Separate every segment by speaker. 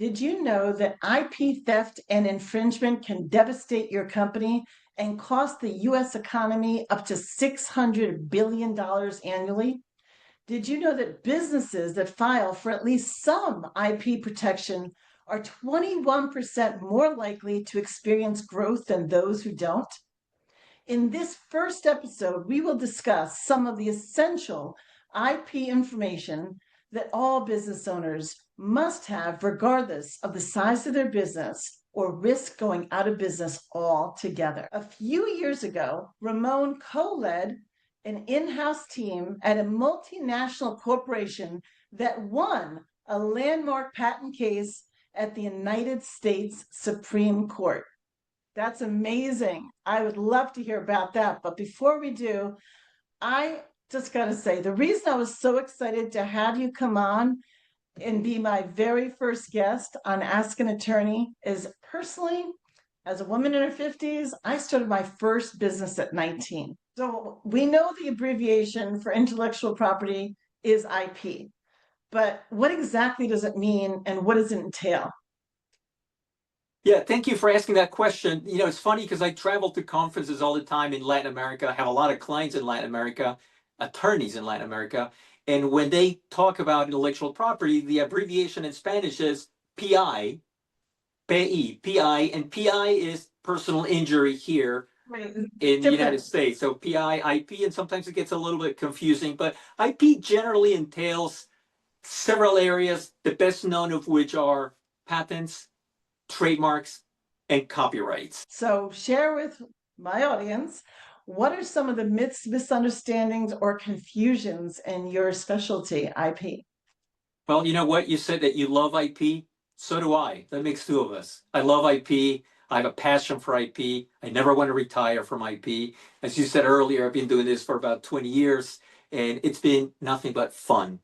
Speaker 1: Did you know that IP theft and infringement can devastate your company and cost the US economy up to $600 billion annually? Did you know that businesses that file for at least some IP protection are 21% more likely to experience growth than those who don't? In this first episode, we will discuss some of the essential IP information that all business owners must have, regardless of the size of their business or risk going out of business altogether. A few years ago, Ramon co led an in house team at a multinational corporation that won a landmark patent case at the United States Supreme Court. That's amazing. I would love to hear about that. But before we do, I just got to say the reason I was so excited to have you come on and be my very first guest on Ask an Attorney is personally, as a woman in her 50s, I started my first business at 19. So we know the abbreviation for intellectual property is IP, but what exactly does it mean and what does it entail?
Speaker 2: Yeah, thank you for asking that question. It's funny because I travel to conferences all the time in Latin America. I have a lot of clients in Latin America, attorneys in Latin America. And when they talk about intellectual property, the abbreviation in Spanish is PI, PI, and PI is personal injury here
Speaker 1: Right.
Speaker 2: in the United States. So PI, IP, and sometimes it gets a little bit confusing, but IP generally entails several areas, the best known of which are patents, trademarks, and copyrights.
Speaker 1: So share with my audience, what are some of the myths, misunderstandings, or confusions in your specialty, IP?
Speaker 2: Well, you know what? You said that you love IP. So do I. That makes two of us. I love IP. I have a passion for IP. I never want to retire from IP. As you said earlier, I've been doing this for about 20 years, and it's been nothing but fun.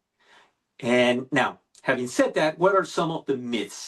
Speaker 2: And now, having said that, what are some of the myths?